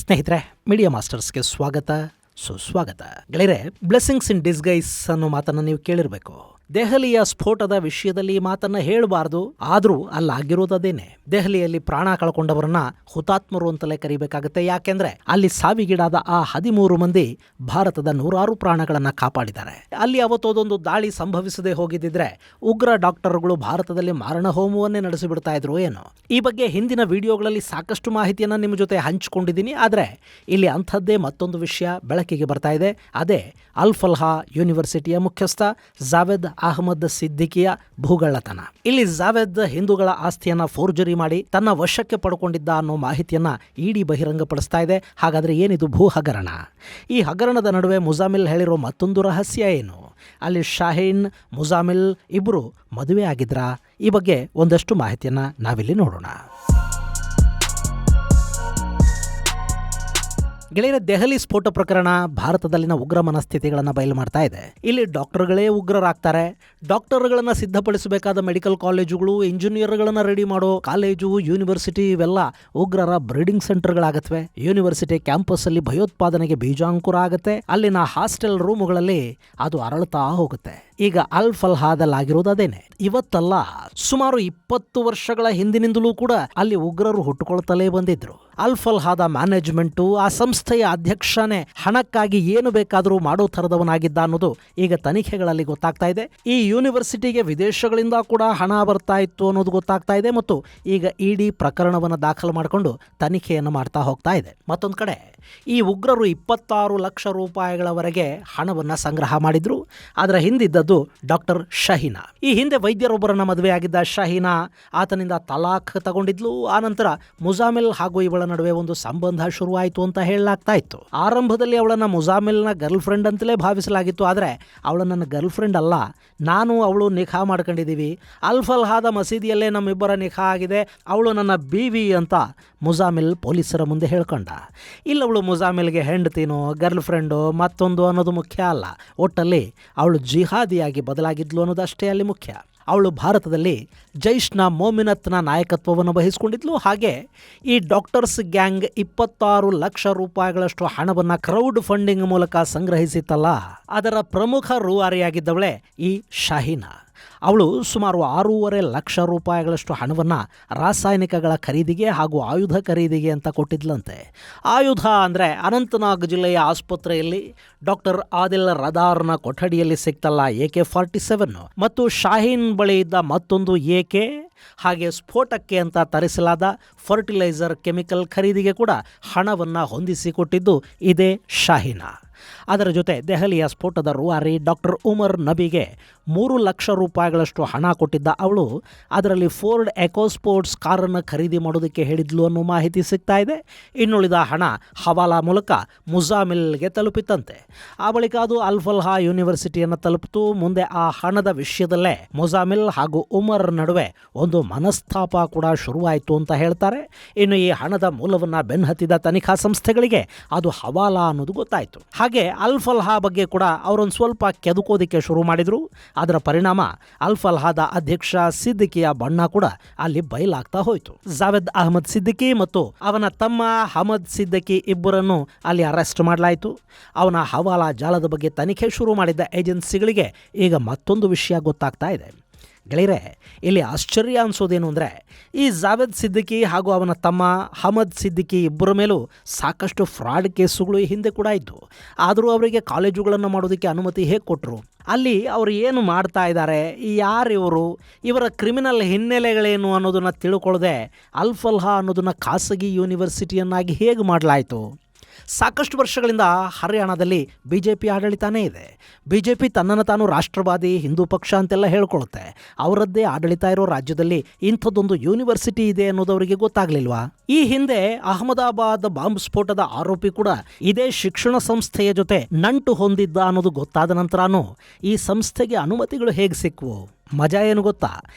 ಸ್ನೇಹಿತರೆ, ಮೀಡಿಯಾ ಮಾಸ್ಟರ್ಸ್ಗೆ ಸ್ವಾಗತ, ಸುಸ್ವಾಗತ. ಗೆಳೆಯರೆ, ಬ್ಲೆಸ್ಸಿಂಗ್ಸ್ ಇನ್ ಡಿಸ್ಗೈಸ್ ಅನ್ನೋ ಮಾತನ್ನು ನೀವು ಕೇಳಿರಬೇಕು. ದೆಹಲಿಯ ಸ್ಫೋಟದ ವಿಷಯದಲ್ಲಿ ಈ ಮಾತನ್ನ ಹೇಳಬಾರ್ದು, ಆದರೂ ಅಲ್ಲಾಗಿರೋದೇನೆ. ದೆಹಲಿಯಲ್ಲಿ ಪ್ರಾಣ ಕಳ್ಕೊಂಡವರನ್ನ ಹುತಾತ್ಮರು ಅಂತಲೇ ಕರಿಬೇಕಾಗುತ್ತೆ. ಯಾಕೆಂದ್ರೆ ಅಲ್ಲಿ ಸಾವಿಗೀಡಾದ ಆ 13 ಮಂದಿ ಭಾರತದ ನೂರಾರು ಪ್ರಾಣಗಳನ್ನ ಕಾಪಾಡಿದ್ದಾರೆ. ಅಲ್ಲಿ ಅವತ್ತೊಂದು ದಾಳಿ ಸಂಭವಿಸದೆ ಹೋಗಿದ್ದಿದ್ರೆ ಉಗ್ರ ಡಾಕ್ಟರ್ಗಳು ಭಾರತದಲ್ಲಿ ಮಾರಣ ಹೋಮವನ್ನೇ ನಡೆಸಿಬಿಡ್ತಾ ಇದ್ರು ಏನೋ. ಈ ಬಗ್ಗೆ ಹಿಂದಿನ ವಿಡಿಯೋಗಳಲ್ಲಿ ಸಾಕಷ್ಟು ಮಾಹಿತಿಯನ್ನ ನಿಮ್ಮ ಜೊತೆ ಹಂಚಿಕೊಂಡಿದ್ದೀನಿ. ಆದರೆ ಇಲ್ಲಿ ಅಂಥದ್ದೇ ಮತ್ತೊಂದು ವಿಷಯ ಬೆಳಕಿಗೆ ಬರ್ತಾ ಇದೆ. ಅದೇ ಅಲ್-ಫಲಾಹ್ ಯೂನಿವರ್ಸಿಟಿಯ ಮುಖ್ಯಸ್ಥ ಜಾವೇದ್ ಅಹಮದ್ ಸಿದ್ದಿಕಿಯ ಭೂಗಳ್ಳತನ. ಇಲ್ಲಿ ಜಾವೇದ್ ಹಿಂದೂಗಳ ಆಸ್ತಿಯನ್ನ ಫೋರ್ಜರಿ ಮಾಡಿ ತನ್ನ ವಶಕ್ಕೆ ಪಡ್ಕೊಂಡಿದ್ದ ಅನ್ನೋ ಮಾಹಿತಿಯನ್ನ ಇಡಿ ಬಹಿರಂಗಪಡಿಸ್ತಾ ಇದೆ. ಹಾಗಾದ್ರೆ ಏನಿದು ಭೂ ಹಗರಣ? ಈ ಹಗರಣದ ನಡುವೆ ಮುಜಾಮಿಲ್ ಹೇಳಿರೋ ಮತ್ತೊಂದು ರಹಸ್ಯ ಏನು? ಅಲ್ಲಿ ಶಾಹೀನ್, ಮುಜಾಮಿಲ್ ಇಬ್ರು ಮದುವೆ ಆಗಿದ್ರಾ? ಈ ಬಗ್ಗೆ ಒಂದಷ್ಟು ಮಾಹಿತಿಯನ್ನ ನಾವಿಲ್ಲಿ ನೋಡೋಣ. ಗೆಳೆಯರ, ದೆಹಲಿ ಸ್ಫೋಟ ಪ್ರಕರಣ ಭಾರತದಲ್ಲಿನ ಉಗ್ರ ಮನಸ್ಥಿತಿಗಳನ್ನು ಬಯಲು ಮಾಡ್ತಾ ಇದೆ. ಇಲ್ಲಿ ಡಾಕ್ಟರ್ಗಳೇ ಉಗ್ರರಾಗ್ತಾರೆ. ಡಾಕ್ಟರ್ಗಳನ್ನು ಸಿದ್ಧಪಡಿಸಬೇಕಾದ ಮೆಡಿಕಲ್ ಕಾಲೇಜುಗಳು, ಇಂಜಿನಿಯರ್ಗಳನ್ನು ರೆಡಿ ಮಾಡೋ ಕಾಲೇಜು, ಯೂನಿವರ್ಸಿಟಿ ಇವೆಲ್ಲ ಉಗ್ರರ ಬ್ರೀಡಿಂಗ್ ಸೆಂಟರ್ಗಳಾಗತ್ವೆ. ಯೂನಿವರ್ಸಿಟಿ ಕ್ಯಾಂಪಸ್ ಅಲ್ಲಿ ಭಯೋತ್ಪಾದನೆಗೆ ಬೀಜಾಂಕುರ ಆಗುತ್ತೆ. ಅಲ್ಲಿನ ಹಾಸ್ಟೆಲ್ ರೂಮುಗಳಲ್ಲಿ ಅದು ಅರಳುತ್ತಾ ಹೋಗುತ್ತೆ. ಈಗ ಅಲ್-ಫಲಾಹ್ದಲ್ಲಾಗಿರೋದು ಅದೇನೆ. ಇವತ್ತಲ್ಲ, ಸುಮಾರು 20 ವರ್ಷಗಳ ಹಿಂದಿನಿಂದಲೂ ಕೂಡ ಅಲ್ಲಿ ಉಗ್ರರು ಹುಟ್ಟುಕೊಳ್ತಲೇ ಬಂದಿದ್ರು. ಅಲ್-ಫಲಾಹ್ದ ಮ್ಯಾನೇಜ್ಮೆಂಟು, ಆ ಸಂಸ್ಥೆಯ ಅಧ್ಯಕ್ಷನೇ ಹಣಕ್ಕಾಗಿ ಏನು ಬೇಕಾದರೂ ಮಾಡೋ ಥರದವನಾಗಿದ್ದ ಅನ್ನೋದು ಈಗ ತನಿಖೆಗಳಲ್ಲಿ ಗೊತ್ತಾಗ್ತಾ ಇದೆ. ಈ ಯೂನಿವರ್ಸಿಟಿಗೆ ವಿದೇಶಗಳಿಂದ ಕೂಡ ಹಣ ಬರ್ತಾ ಇತ್ತು ಅನ್ನೋದು ಗೊತ್ತಾಗ್ತಾ ಇದೆ. ಮತ್ತು ಈಗ ಇಡಿ ಪ್ರಕರಣವನ್ನು ದಾಖಲು ಮಾಡಿಕೊಂಡು ತನಿಖೆಯನ್ನು ಮಾಡ್ತಾ ಹೋಗ್ತಾ ಇದೆ. ಮತ್ತೊಂದು ಕಡೆ ಈ ಉಗ್ರರು 26 ಲಕ್ಷ ರೂಪಾಯಿಗಳವರೆಗೆ ಹಣವನ್ನು ಸಂಗ್ರಹ ಮಾಡಿದ್ರು. ಅದರ ಹಿಂದಿದ್ದದ್ದು ಡಾಕ್ಟರ್ ಶಹೀನಾ. ಈ ಹಿಂದೆ ವೈದ್ಯರೊಬ್ಬರನ್ನ ಮದುವೆಯಾಗಿದ್ದ ಶಹೀನಾ ಆತನಿಂದ ತಲಾಖ್ ತಗೊಂಡಿದ್ಲು. ಆನಂತರ ಮುಜಾಮಿಲ್ ಹಾಗೂ ಇವಳ ನಡುವೆ ಒಂದು ಸಂಬಂಧ ಶುರುವಾಯಿತು ಅಂತ ಹೇಳಲಾಗ್ತಾ ಇತ್ತು. ಆರಂಭದಲ್ಲಿ ಅವಳನ್ನ ಮುಜಾಮಿಲ್ನ ಗರ್ಲ್ ಫ್ರೆಂಡ್ ಅಂತಲೇ ಭಾವಿಸಲಾಗಿತ್ತು. ಆದರೆ ಅವಳ ನನ್ನ ಗರ್ಲ್ ಫ್ರೆಂಡ್ ಅಲ್ಲ, ನಾನು ಅವಳು ನಿಖಾ ಮಾಡ್ಕೊಂಡಿದ್ದೀವಿ. ಅಲ್-ಫಲಾಹ್ದ ಮಸೀದಿಯಲ್ಲೇ ನಮ್ಮಿಬ್ಬರ ನಿಖಾ ಆಗಿದೆ, ಅವಳು ನನ್ನ ಬೀವಿ ಅಂತ ಮುಜಾಮಿಲ್ ಪೊಲೀಸರ ಮುಂದೆ ಹೇಳ್ಕೊಂಡ. ಇಲ್ಲವಳು ಮುಜಾಮಿಲ್ಗೆ ಹೆಂಡತಿನೋ ಗರ್ಲ್ ಫ್ರೆಂಡೋ ಮತ್ತೊಂದು ಅನ್ನೋದು ಮುಖ್ಯ ಅಲ್ಲ. ಒಟ್ಟಲ್ಲಿ ಅವಳು ಜಿಹಾದಿಯಾಗಿ ಬದಲಾಗಿದ್ಲು ಅನ್ನೋದಷ್ಟೇ ಅಲ್ಲಿ ಮುಖ್ಯ. ಅವಳು ಭಾರತದಲ್ಲಿ ಜೈಷ್ನ ಮೊಮಿನತ್ನ ನಾಯಕತ್ವವನ್ನು ವಹಿಸಿಕೊಂಡಿದ್ಲು. ಹಾಗೆ ಈ ಡಾಕ್ಟರ್ಸ್ ಗ್ಯಾಂಗ್ 26 ಲಕ್ಷ ರೂಪಾಯಿಗಳಷ್ಟು ಹಣವನ್ನು ಕ್ರೌಡ್ ಫಂಡಿಂಗ್ ಮೂಲಕ ಸಂಗ್ರಹಿಸಿತ್ತಲ್ಲ, ಅದರ ಪ್ರಮುಖ ರೂವಾರಿಯಾಗಿದ್ದವಳೆ ಈ ಶಾಹೀನಾ. ಅವಳು ಸುಮಾರು 6.5 ಲಕ್ಷ ರೂಪಾಯಿಗಳಷ್ಟು ಹಣವನ್ನು ರಾಸಾಯನಿಕಗಳ ಖರೀದಿಗೆ ಹಾಗೂ ಆಯುಧ ಖರೀದಿಗೆ ಅಂತ ಕೊಟ್ಟಿದ್ಲಂತೆ. ಆಯುಧ ಅಂದರೆ ಅನಂತನಾಗ್ ಜಿಲ್ಲೆಯ ಆಸ್ಪತ್ರೆಯಲ್ಲಿ ಡಾಕ್ಟರ್ ಆದಿಲ್ ರದಾರ್ನ ಕೊಠಡಿಯಲ್ಲಿ ಸಿಕ್ತಲ್ಲ AK-47 ಮತ್ತು ಶಾಹೀನ್ ಬಳಿ ಇದ್ದ ಮತ್ತೊಂದು AK, ಹಾಗೆ ಸ್ಫೋಟಕ್ಕೆ ಅಂತ ತರಿಸಲಾದ ಫರ್ಟಿಲೈಸರ್ ಕೆಮಿಕಲ್ ಖರೀದಿಗೆ ಕೂಡ ಹಣವನ್ನು ಹೊಂದಿಸಿಕೊಟ್ಟಿದ್ದು ಇದೇ ಶಾಹೀನಾ. ಅದರ ಜೊತೆ ದೆಹಲಿಯ ಸ್ಫೋಟದ ರೂವಾರಿ ಡಾಕ್ಟರ್ ಉಮರ್ ನಬಿಗೆ 3 ಲಕ್ಷ ರೂಪಾಯಿಗಳಷ್ಟು ಹಣ ಕೊಟ್ಟಿದ್ದ ಅವಳು ಅದರಲ್ಲಿ ಫೋರ್ಡ್ ಎಕೋಸ್ಪೋರ್ಟ್ಸ್ ಕಾರನ್ನು ಖರೀದಿ ಮಾಡೋದಕ್ಕೆ ಹೇಳಿದ್ಲು ಅನ್ನೋ ಮಾಹಿತಿ ಸಿಗ್ತಾ ಇದೆ. ಇನ್ನುಳಿದ ಹಣ ಹವಾಲಾ ಮೂಲಕ ಮುಜಾಮಿಲ್ಗೆ ತಲುಪಿತ್ತಂತೆ. ಆ ಬಳಿಕ ಅದು ಅಲ್-ಫಲಾಹ್ ಯೂನಿವರ್ಸಿಟಿಯನ್ನು ತಲುಪಿತು. ಮುಂದೆ ಆ ಹಣದ ವಿಷಯದಲ್ಲೇ ಮುಜಾಮಿಲ್ ಹಾಗೂ ಉಮರ್ ನಡುವೆ ಒಂದು ಮನಸ್ತಾಪ ಕೂಡ ಶುರುವಾಯಿತು ಅಂತ ಹೇಳ್ತಾರೆ. ಇನ್ನು ಈ ಹಣದ ಮೂಲವನ್ನು ಬೆನ್ನಹತ್ತಿದ ತನಿಖಾ ಸಂಸ್ಥೆಗಳಿಗೆ ಅದು ಹವಾಲಾ ಅನ್ನೋದು ಗೊತ್ತಾಯಿತು. ಹಾಗೆ ಅಲ್-ಫಲಾಹ್ ಬಗ್ಗೆ ಕೂಡ ಅವರೊಂದು ಸ್ವಲ್ಪ ಕೆದಕೋದಿಕ್ಕೆ ಶುರು ಮಾಡಿದ್ರು. ಅದರ ಪರಿಣಾಮ ಅಲ್-ಫಲಾಹ್ದ ಅಧ್ಯಕ್ಷ ಸಿದ್ದಿಕಿಯ ಬಣ್ಣ ಕೂಡ ಅಲ್ಲಿ ಬಯಲಾಗ್ತಾ ಹೋಯಿತು. ಜಾವೇದ್ ಅಹಮದ್ ಸಿದ್ದಿಕಿ ಮತ್ತು ಅವನ ತಮ್ಮ ಹಮದ್ ಸಿದ್ದಿಕಿ ಇಬ್ಬರನ್ನು ಅಲ್ಲಿ ಅರೆಸ್ಟ್ ಮಾಡಲಾಯಿತು. ಅವನ ಹವಾಲಾ ಜಾಲದ ಬಗ್ಗೆ ತನಿಖೆ ಶುರು ಮಾಡಿದ್ದ ಏಜೆನ್ಸಿಗಳಿಗೆ ಈಗ ಮತ್ತೊಂದು ವಿಷಯ ಗೊತ್ತಾಗ್ತಾ ಇದೆ. ಗೆಳೆಯರೆ, ಇಲ್ಲಿ ಆಶ್ಚರ್ಯ ಅನಿಸೋದೇನು ಅಂದರೆ, ಈ ಜಾವೇದ್ ಸಿದ್ದಿಕಿ ಹಾಗೂ ಅವನ ತಮ್ಮ ಹಮದ್ ಸಿದ್ದಿಕಿ ಇಬ್ಬರ ಮೇಲೂ ಸಾಕಷ್ಟು ಫ್ರಾಡ್ ಕೇಸುಗಳು ಈ ಹಿಂದೆ ಕೂಡ ಇದ್ದು. ಆದರೂ ಅವರಿಗೆ ಕಾಲೇಜುಗಳನ್ನು ಮಾಡೋದಕ್ಕೆ ಅನುಮತಿ ಹೇಗೆ ಕೊಟ್ಟರು? ಅಲ್ಲಿ ಅವರು ಏನು ಮಾಡ್ತಾ ಇದ್ದಾರೆ, ಯಾರಿವರು, ಇವರ ಕ್ರಿಮಿನಲ್ ಹಿನ್ನೆಲೆಗಳೇನು ಅನ್ನೋದನ್ನು ತಿಳ್ಕೊಳ್ಳದೆ ಅಲ್-ಫಲಾಹ್ ಅನ್ನೋದನ್ನು ಖಾಸಗಿ ಯೂನಿವರ್ಸಿಟಿಯನ್ನಾಗಿ ಹೇಗೆ ಮಾಡಲಾಯಿತು? ಸಾಕಷ್ಟು ವರ್ಷಗಳಿಂದ ಹರಿಯಾಣದಲ್ಲಿ BJP ಆಡಳಿತಾನೇ ಇದೆ. BJP ತನ್ನನ್ನು ತಾನು ರಾಷ್ಟ್ರವಾದಿ ಹಿಂದೂ ಪಕ್ಷ ಅಂತೆಲ್ಲ ಹೇಳ್ಕೊಳುತ್ತೆ. ಅವರದ್ದೇ ಆಡಳಿತ ಇರೋ ರಾಜ್ಯದಲ್ಲಿ ಇಂಥದ್ದೊಂದು ಯೂನಿವರ್ಸಿಟಿ ಇದೆ ಅನ್ನೋದವರಿಗೆ ಗೊತ್ತಾಗ್ಲಿಲ್ವಾ? ಈ ಹಿಂದೆ ಅಹಮದಾಬಾದ್ ಬಾಂಬ್ ಸ್ಫೋಟದ ಆರೋಪಿ ಕೂಡ ಇದೇ ಶಿಕ್ಷಣ ಸಂಸ್ಥೆಯ ಜೊತೆ ನಂಟು ಹೊಂದಿದ್ದ ಅನ್ನೋದು ಗೊತ್ತಾದ ನಂತರನೂ ಈ ಸಂಸ್ಥೆಗೆ ಅನುಮತಿಗಳು ಹೇಗೆ ಸಿಕ್ವು? ಮಜಾ ಏನು ಗೊತ್ತಾ?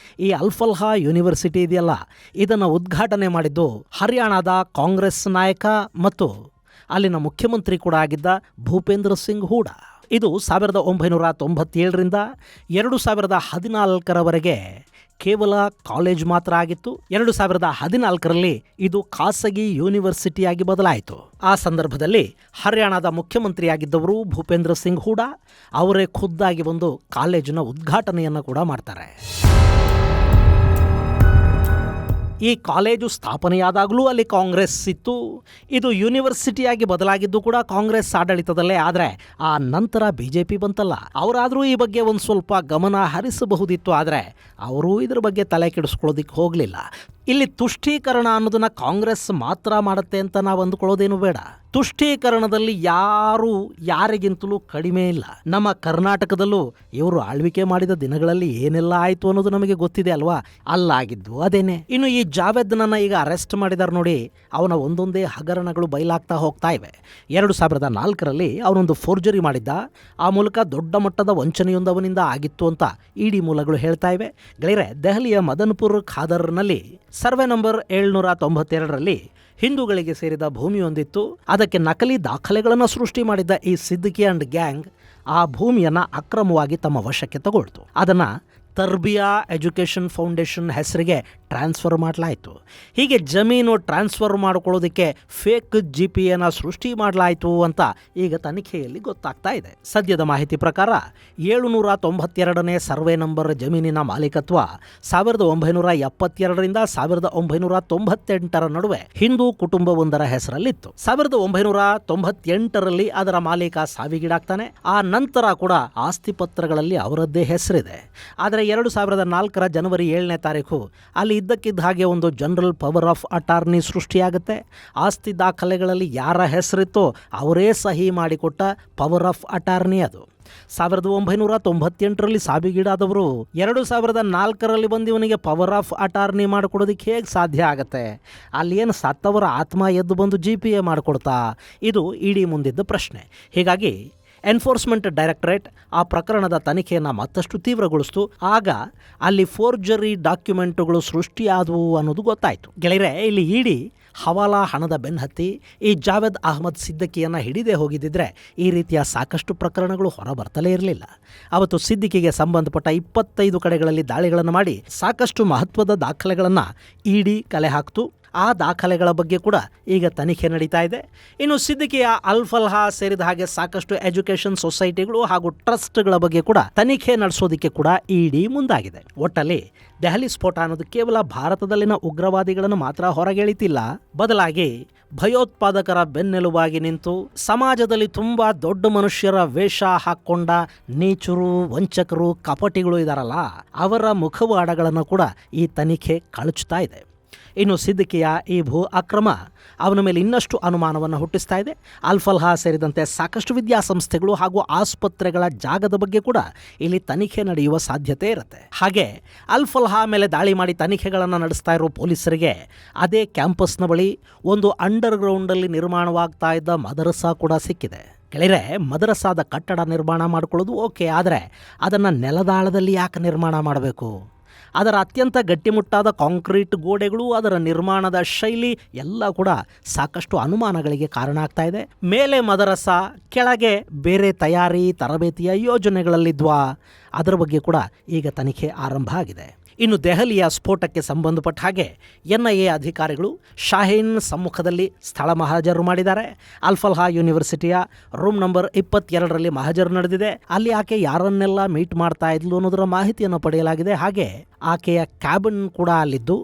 ಈ ಅಲ್-ಫಲಾಹ್ ಯೂನಿವರ್ಸಿಟಿ ಇದೆಯಲ್ಲ, ಇದನ್ನು ಉದ್ಘಾಟನೆ ಮಾಡಿದ್ದು ಹರಿಯಾಣದ ಕಾಂಗ್ರೆಸ್ ನಾಯಕ ಮತ್ತು ಅಲ್ಲಿನ ಮುಖ್ಯಮಂತ್ರಿ ಕೂಡ ಆಗಿದ್ದ ಭೂಪೇಂದ್ರ ಸಿಂಗ್ ಹೂಡಾ. ಇದು 1997ರಿಂದ 2014ರವರೆಗೆ ಕೇವಲ ಕಾಲೇಜ್ ಮಾತ್ರ ಆಗಿತ್ತು. 2014ರಲ್ಲಿ ಇದು ಖಾಸಗಿ ಯೂನಿವರ್ಸಿಟಿಯಾಗಿ ಬದಲಾಯಿತು. ಆ ಸಂದರ್ಭದಲ್ಲಿ ಹರಿಯಾಣದ ಮುಖ್ಯಮಂತ್ರಿಯಾಗಿದ್ದವರು ಭೂಪೇಂದ್ರ ಸಿಂಗ್ ಹೂಡಾ ಅವರೇ ಖುದ್ದಾಗಿ ಬಂದು ಕಾಲೇಜಿನ ಉದ್ಘಾಟನೆಯನ್ನು ಕೂಡ ಮಾಡ್ತಾರೆ. ಈ ಕಾಲೇಜು ಸ್ಥಾಪನೆಯಾದಾಗಲೂ ಅಲ್ಲಿ ಕಾಂಗ್ರೆಸ್ ಇತ್ತು. ಇದು ಯೂನಿವರ್ಸಿಟಿಯಾಗಿ ಬದಲಾಗಿದ್ದು ಕೂಡ ಕಾಂಗ್ರೆಸ್ ಆಡಳಿತದಲ್ಲೇ. ಆದರೆ ಆ ನಂತರ BJP ಬಂತಲ್ಲ, ಅವರಾದರೂ ಈ ಬಗ್ಗೆ ಒಂದು ಸ್ವಲ್ಪ ಗಮನ ಹರಿಸಬಹುದಿತ್ತು. ಆದರೆ ಅವರು ಇದ್ರ ಬಗ್ಗೆ ತಲೆ ಕೆಡಿಸ್ಕೊಳ್ಳೋದಿಕ್ಕೆ ಹೋಗಲಿಲ್ಲ. ಇಲ್ಲಿ ತುಷ್ಟೀಕರಣ ಅನ್ನೋದನ್ನ ಕಾಂಗ್ರೆಸ್ ಮಾತ್ರ ಮಾಡುತ್ತೆ ಅಂತ ನಾವು ಅಂದುಕೊಳ್ಳೋದೇನು ಬೇಡ. ತುಷ್ಟೀಕರಣದಲ್ಲಿ ಯಾರು ಯಾರಿಗಿಂತಲೂ ಕಡಿಮೆ ಇಲ್ಲ. ನಮ್ಮ ಕರ್ನಾಟಕದಲ್ಲೂ ಇವರು ಆಳ್ವಿಕೆ ಮಾಡಿದ ದಿನಗಳಲ್ಲಿ ಏನೆಲ್ಲ ಆಯಿತು ಅನ್ನೋದು ನಮಗೆ ಗೊತ್ತಿದೆ ಅಲ್ವಾ. ಅಲ್ಲಾಗಿದ್ದು ಅದೇನೆ. ಇನ್ನು ಈ ಜಾವೇದ್ನನ್ನ ಈಗ ಅರೆಸ್ಟ್ ಮಾಡಿದಾರೆ ನೋಡಿ, ಅವನ ಒಂದೊಂದೇ ಹಗರಣಗಳು ಬಯಲಾಗ್ತಾ ಹೋಗ್ತಾ ಇವೆ. 2004ರಲ್ಲಿ ಅವನೊಂದು ಫೋರ್ಜರಿ ಮಾಡಿದ್ದ. ಆ ಮೂಲಕ ದೊಡ್ಡ ಮಟ್ಟದ ವಂಚನೆಯೊಂದು ಅವನಿಂದ ಆಗಿತ್ತು ಅಂತ ಇಡಿ ಮೂಲಗಳು ಹೇಳ್ತಾ ಇವೆ. ಗೆಳೆಯರೆ, ದೆಹಲಿಯ ಮದನ್ಪುರ್ ಖಾದರ್ನಲ್ಲಿ ಸರ್ವೆ ನಂಬರ್ 792ರಲ್ಲಿ ಹಿಂದೂಗಳಿಗೆ ಸೇರಿದ ಭೂಮಿಯೊಂದಿತ್ತು. ಅದಕ್ಕೆ ನಕಲಿ ದಾಖಲೆಗಳನ್ನು ಸೃಷ್ಟಿ ಮಾಡಿದ್ದ ಈ ಸಿದ್ದಿಕಿ ಅಂಡ್ ಗ್ಯಾಂಗ್ ಆ ಭೂಮಿಯನ್ನು ಅಕ್ರಮವಾಗಿ ತಮ್ಮ ವಶಕ್ಕೆ ತಗೊಳ್ತು. ಅದನ್ನು ತರ್ಬಿಯಾ ಎಜುಕೇಷನ್ ಫೌಂಡೇಶನ್ ಹೆಸರಿಗೆ ಟ್ರಾನ್ಸ್ಫರ್ ಮಾಡಲಾಯಿತು. ಹೀಗೆ ಜಮೀನು ಟ್ರಾನ್ಸ್ಫರ್ ಮಾಡಿಕೊಳ್ಳೋದಕ್ಕೆ ಫೇಕ್ GPAನ ಸೃಷ್ಟಿ ಮಾಡಲಾಯಿತು ಅಂತ ಈಗ ತನಿಖೆಯಲ್ಲಿ ಗೊತ್ತಾಗ್ತಾ ಇದೆ. ಸದ್ಯದ ಮಾಹಿತಿ ಪ್ರಕಾರ 792ನೇ ಸರ್ವೆ ನಂಬರ್ ಜಮೀನಿನ ಮಾಲೀಕತ್ವ 1972ರಿಂದ 1998ರ ನಡುವೆ ಹಿಂದೂ ಕುಟುಂಬವೊಂದರ ಹೆಸರಲ್ಲಿತ್ತು. 1998ರಲ್ಲಿ ಅದರ ಮಾಲೀಕ ಸಾವಿಗೀಡಾಗ್ತಾನೆ. ಆ ನಂತರ ಕೂಡ ಆಸ್ತಿ ಪತ್ರಗಳಲ್ಲಿ ಅವರದ್ದೇ ಹೆಸರಿದೆ. ಆದರೆ 2004ರ ಜನವರಿ 7ನೇ ತಾರೀಕು ಅಲ್ಲಿ ಇದ್ದಕ್ಕಿದ್ದ ಹಾಗೆ ಒಂದು ಜನರಲ್ ಪವರ್ ಆಫ್ ಅಟಾರ್ನಿ ಸೃಷ್ಟಿಯಾಗುತ್ತೆ. ಆಸ್ತಿ ದಾಖಲೆಗಳಲ್ಲಿ ಯಾರ ಹೆಸರಿತ್ತೋ ಅವರೇ ಸಹಿ ಮಾಡಿಕೊಟ್ಟ ಪವರ್ ಆಫ್ ಅಟಾರ್ನಿ ಅದು. 1998ರಲ್ಲಿ ಸಾವಿಗೀಡಾದವರು 2004ರಲ್ಲಿ ಬಂದು ಇವನಿಗೆ ಪವರ್ ಆಫ್ ಅಟಾರ್ನಿ ಮಾಡಿಕೊಡೋದಕ್ಕೆ ಹೇಗೆ ಸಾಧ್ಯ ಆಗುತ್ತೆ? ಅಲ್ಲಿ ಏನು ಸತ್ತವರ ಆತ್ಮ ಎದ್ದು ಬಂದು GPA ಮಾಡಿಕೊಡ್ತಾ? ಇದು ಇಡಿ ಮುಂದಿದ್ದ ಪ್ರಶ್ನೆ. ಹೀಗಾಗಿ ಎನ್ಫೋರ್ಸ್ಮೆಂಟ್ ಡೈರೆಕ್ಟರೇಟ್ ಆ ಪ್ರಕರಣದ ತನಿಖೆಯನ್ನು ಮತ್ತಷ್ಟು ತೀವ್ರಗೊಳಿಸ್ತು. ಆಗ ಅಲ್ಲಿ ಫೋರ್ಜರಿ ಡಾಕ್ಯುಮೆಂಟುಗಳು ಸೃಷ್ಟಿಯಾದವು ಅನ್ನೋದು ಗೊತ್ತಾಯಿತು. ಗೆಳೆಯರೆ, ಇಲ್ಲಿ ಇಡಿ ಹವಾಲಾ ಹಣದ ಬೆನ್ನತ್ತಿ ಈ ಜಾವೇದ್ ಅಹ್ಮದ್ ಸಿದ್ದಿಕಿಯನ್ನು ಹಿಡಿದೇ ಹೋಗಿದ್ದಿದ್ರೆ ಈ ರೀತಿಯ ಸಾಕಷ್ಟು ಪ್ರಕರಣಗಳು ಹೊರಬರ್ತಲೇ ಇರಲಿಲ್ಲ. ಅವತ್ತು ಸಿದ್ದಿಕಿಗೆ ಸಂಬಂಧಪಟ್ಟ 25 ಕಡೆಗಳಲ್ಲಿ ದಾಳಿಗಳನ್ನು ಮಾಡಿ ಸಾಕಷ್ಟು ಮಹತ್ವದ ದಾಖಲೆಗಳನ್ನು ಇಡಿ ಕಲೆ ಹಾಕ್ತು. ಆ ದಾಖಲೆಗಳ ಬಗ್ಗೆ ಕೂಡ ಈಗ ತನಿಖೆ ನಡೀತಾ ಇದೆ. ಇನ್ನು ಸಿದ್ದಿಕಿಯ ಅಲ್ಫಲ್ಹಾ ಸೇರಿದ ಹಾಗೆ ಸಾಕಷ್ಟು ಎಜುಕೇಷನ್ ಸೊಸೈಟಿಗಳು ಹಾಗೂ ಟ್ರಸ್ಟ್ಗಳ ಬಗ್ಗೆ ಕೂಡ ತನಿಖೆ ನಡೆಸೋದಕ್ಕೆ ಕೂಡ ಇಡಿ ಮುಂದಾಗಿದೆ. ಒಟ್ಟಲ್ಲಿ ದೆಹಲಿ ಸ್ಫೋಟ ಅನ್ನೋದು ಕೇವಲ ಭಾರತದಲ್ಲಿನ ಉಗ್ರವಾದಿಗಳನ್ನು ಮಾತ್ರ ಹೊರಗೆಳಿತಿಲ್ಲ, ಬದಲಾಗಿ ಭಯೋತ್ಪಾದಕರ ಬೆನ್ನೆಲುಬಾಗಿ ನಿಂತು ಸಮಾಜದಲ್ಲಿ ತುಂಬಾ ದೊಡ್ಡ ಮನುಷ್ಯರ ವೇಷ ಹಾಕ್ಕೊಂಡ ನೀಚರು, ವಂಚಕರು, ಕಪಟಿಗಳು ಇದಾರಲ್ಲ, ಅವರ ಮುಖವಾಡಗಳನ್ನು ಕೂಡ ಈ ತನಿಖೆ ಕಳಚುತ್ತಾ ಇದೆ. ಇನ್ನು ಸಿದ್ದಿಕಿಯ ಈ ಭೂ ಅಕ್ರಮ ಅವನ ಮೇಲೆ ಇನ್ನಷ್ಟು ಅನುಮಾನವನ್ನು ಹುಟ್ಟಿಸ್ತಾ ಇದೆ. ಅಲ್ಫಲ್ಹಾ ಸೇರಿದಂತೆ ಸಾಕಷ್ಟು ವಿದ್ಯಾಸಂಸ್ಥೆಗಳು ಹಾಗೂ ಆಸ್ಪತ್ರೆಗಳ ಜಾಗದ ಬಗ್ಗೆ ಕೂಡ ಇಲ್ಲಿ ತನಿಖೆ ನಡೆಯುವ ಸಾಧ್ಯತೆ ಇರುತ್ತೆ. ಹಾಗೆ ಅಲ್ಫಲ್ಹಾ ಮೇಲೆ ದಾಳಿ ಮಾಡಿ ತನಿಖೆಗಳನ್ನು ನಡೆಸ್ತಾ ಇರೋ ಪೊಲೀಸರಿಗೆ ಅದೇ ಕ್ಯಾಂಪಸ್ನ ಬಳಿ ಒಂದು ಅಂಡರ್ ಗ್ರೌಂಡಲ್ಲಿ ನಿರ್ಮಾಣವಾಗ್ತಾ ಇದ್ದ ಮದರಸಾ ಕೂಡ ಸಿಕ್ಕಿದೆ. ಗೆಳೆಯರೆ, ಮದರಸಾದ ಕಟ್ಟಡ ನಿರ್ಮಾಣ ಮಾಡಿಕೊಳ್ಳೋದು ಓಕೆ, ಆದರೆ ಅದನ್ನು ನೆಲದಾಳದಲ್ಲಿ ಯಾಕೆ ನಿರ್ಮಾಣ ಮಾಡಬೇಕು? ಅದರ ಅತ್ಯಂತ ಗಟ್ಟಿಮುಟ್ಟಾದ ಕಾಂಕ್ರೀಟ್ ಗೋಡೆಗಳು, ಅದರ ನಿರ್ಮಾಣದ ಶೈಲಿ ಎಲ್ಲ ಕೂಡ ಸಾಕಷ್ಟು ಅನುಮಾನಗಳಿಗೆ ಕಾರಣ ಆಗ್ತಾ ಇದೆ. ಮೇಲೆ ಮದರಸಾ, ಕೆಳಗೆ ಬೇರೆ ತಯಾರಿ ತರಬೇತಿಯ ಯೋಜನೆಗಳಲ್ಲಿದ್ವಾ? ಅದರ ಬಗ್ಗೆ ಕೂಡ ಈಗ ತನಿಖೆ ಆರಂಭ ಆಗಿದೆ. ಇನ್ನು ದೆಹಲಿಯ ಸ್ಫೋಟಕ್ಕೆ ಸಂಬಂಧಪಟ್ಟ ಹಾಗೆ NIA ಅಧಿಕಾರಿಗಳು ಶಾಹೀನ್ ಸಮ್ಮುಖದಲ್ಲಿ ಸ್ಥಳ ಮಹಾಜರು ಮಾಡಿದ್ದಾರೆ. ಅಲ್ಫಲ್ಹಾ ಯೂನಿವರ್ಸಿಟಿಯ ರೂಮ್ ನಂಬರ್ 22ರಲ್ಲಿ ಮಹಾಜರು ನಡೆದಿದೆ. ಅಲ್ಲಿ ಆಕೆ ಯಾರನ್ನೆಲ್ಲ ಮೀಟ್ ಮಾಡ್ತಾ ಇದ್ಲು ಅನ್ನೋದರ ಮಾಹಿತಿಯನ್ನು ಪಡೆಯಲಾಗಿದೆ. ಹಾಗೆ ಆಕೆಯ ಕ್ಯಾಬಿನ್ ಕೂಡ ಅಲ್ಲಿದ್ದು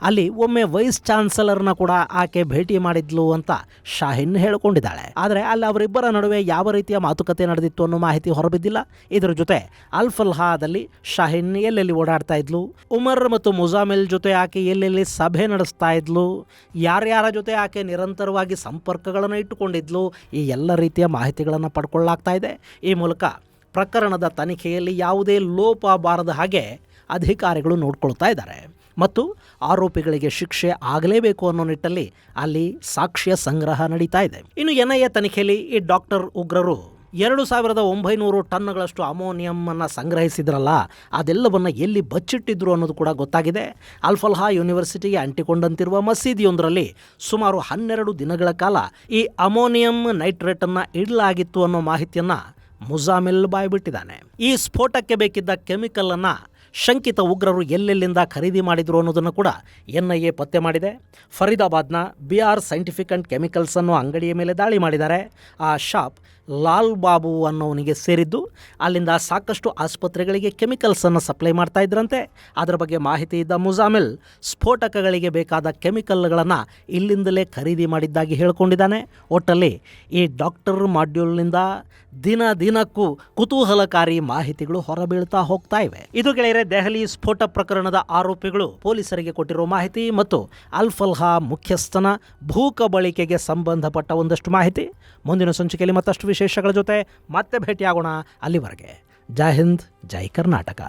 ಅಲ್ಲಿ ಒಮ್ಮೆ ವೈಸ್ ಚಾನ್ಸಲರ್ನ ಕೂಡ ಆಕೆ ಭೇಟಿ ಮಾಡಿದ್ಲು ಅಂತ ಶಾಹೀನ್ ಹೇಳಿಕೊಂಡಿದ್ದಾಳೆ. ಆದರೆ ಅಲ್ಲಿ ಅವರಿಬ್ಬರ ನಡುವೆ ಯಾವ ರೀತಿಯ ಮಾತುಕತೆ ನಡೆದಿತ್ತು ಅನ್ನೋ ಮಾಹಿತಿ ಹೊರಬಿದ್ದಿಲ್ಲ. ಇದರ ಜೊತೆ ಅಲ್ಫಲ್ಹಾದಲ್ಲಿ ಶಾಹೀನ್ ಎಲ್ಲೆಲ್ಲಿ ಓಡಾಡ್ತಾ ಇದ್ಲು, ಉಮರ್ ಮತ್ತು ಮುಜಾಮಿಲ್ ಜೊತೆ ಆಕೆ ಎಲ್ಲೆಲ್ಲಿ ಸಭೆ ನಡೆಸ್ತಾ ಇದ್ಲು, ಯಾರ್ಯಾರ ಜೊತೆ ಆಕೆ ನಿರಂತರವಾಗಿ ಸಂಪರ್ಕಗಳನ್ನು ಇಟ್ಟುಕೊಂಡಿದ್ಲು, ಈ ಎಲ್ಲ ರೀತಿಯ ಮಾಹಿತಿಗಳನ್ನು ಪಡ್ಕೊಳ್ಳಲಾಗ್ತಾ ಇದೆ. ಈ ಮೂಲಕ ಪ್ರಕರಣದ ತನಿಖೆಯಲ್ಲಿ ಯಾವುದೇ ಲೋಪ ಬಾರದ ಹಾಗೆ ಅಧಿಕಾರಿಗಳು ನೋಡ್ಕೊಳ್ತಾ ಇದ್ದಾರೆ ಮತ್ತು ಆರೋಪಿಗಳಿಗೆ ಶಿಕ್ಷೆ ಆಗಲೇಬೇಕು ಅನ್ನೋ ನಿಟ್ಟಲ್ಲಿ ಅಲ್ಲಿ ಸಾಕ್ಷ್ಯ ಸಂಗ್ರಹ ನಡೀತಾ ಇದೆ. ಇನ್ನು NIA ತನಿಖೆಯಲ್ಲಿ ಈ ಡಾಕ್ಟರ್ ಉಗ್ರರು 2900 ಟನ್ಗಳಷ್ಟು ಅಮೋನಿಯಂನ್ನು ಸಂಗ್ರಹಿಸಿದ್ರಲ್ಲ, ಅದೆಲ್ಲವನ್ನು ಎಲ್ಲಿ ಬಚ್ಚಿಟ್ಟಿದ್ರು ಅನ್ನೋದು ಕೂಡ ಗೊತ್ತಾಗಿದೆ. ಅಲ್ಫಲ್ಹಾ ಯೂನಿವರ್ಸಿಟಿಗೆ ಅಂಟಿಕೊಂಡಂತಿರುವ ಮಸೀದಿಯೊಂದರಲ್ಲಿ ಸುಮಾರು 12 ದಿನಗಳ ಕಾಲ ಈ ಅಮೋನಿಯಂ ನೈಟ್ರೇಟನ್ನು ಇಡಲಾಗಿತ್ತು ಅನ್ನೋ ಮಾಹಿತಿಯನ್ನು ಮುಜಾಮಿಲ್ ಬಾಯ್ಬಿಟ್ಟಿದ್ದಾನೆ. ಈ ಸ್ಫೋಟಕ್ಕೆ ಬೇಕಿದ್ದ ಕೆಮಿಕಲನ್ನು ಶಂಕಿತ ಉಗ್ರರು ಎಲ್ಲೆಲ್ಲಿಂದ ಖರೀದಿ ಮಾಡಿದ್ರು ಅನ್ನೋದನ್ನು ಕೂಡ NIA ಪತ್ತೆ ಮಾಡಿದೆ. ಫರೀದಾಬಾದ್ನ BR ಸೈಂಟಿಫಿಕ್ ಅಂಡ್ ಕೆಮಿಕಲ್ಸ್ ಅನ್ನೋ ಅಂಗಡಿಯ ಮೇಲೆ ದಾಳಿ ಮಾಡಿದ್ದಾರೆ. ಆ ಶಾಪ್ ಲಾಲ್ ಬಾಬು ಅನ್ನೋವನಿಗೆ ಸೇರಿದ್ದು. ಅಲ್ಲಿಂದ ಸಾಕಷ್ಟು ಆಸ್ಪತ್ರೆಗಳಿಗೆ ಕೆಮಿಕಲ್ಸನ್ನು ಸಪ್ಲೈ ಮಾಡ್ತಾ ಇದ್ರಂತೆ. ಅದರ ಬಗ್ಗೆ ಮಾಹಿತಿ ಇದ್ದ ಮುಜಾಮಿಲ್ ಸ್ಫೋಟಕಗಳಿಗೆ ಬೇಕಾದ ಕೆಮಿಕಲ್ಗಳನ್ನು ಇಲ್ಲಿಂದಲೇ ಖರೀದಿ ಮಾಡಿದ್ದಾಗಿ ಹೇಳಿಕೊಂಡಿದ್ದಾನೆ. ಒಟ್ಟಲ್ಲಿ ಈ ಡಾಕ್ಟರ್ ಮಾಡ್ಯೂಲ್ನಿಂದ ದಿನಕ್ಕೂ ಕುತೂಹಲಕಾರಿ ಮಾಹಿತಿಗಳು ಹೊರಬೀಳ್ತಾ ಹೋಗ್ತಾ ಇವೆ. ಇದು ಗೆಳೆಯರೆ ದೆಹಲಿ ಸ್ಫೋಟ ಪ್ರಕರಣದ ಆರೋಪಿಗಳು ಪೊಲೀಸರಿಗೆ ಕೊಟ್ಟಿರೋ ಮಾಹಿತಿ ಮತ್ತು ಅಲ್-ಫಲ್ಹಾ ಮುಖ್ಯಸ್ಥನ ಭೂಕಬಳಿಕೆಗೆ ಸಂಬಂಧಪಟ್ಟ ಒಂದಷ್ಟು ಮಾಹಿತಿ. ಮುಂದಿನ ಸಂಚಿಕೆಯಲ್ಲಿ ಮತ್ತಷ್ಟು ವಿಶೇಷಗಳ ಜೊತೆ ಮತ್ತೆ ಭೇಟಿಯಾಗೋಣ. ಅಲ್ಲಿವರೆಗೆ ಜೈ ಹಿಂದ್, ಜೈ ಕರ್ನಾಟಕ.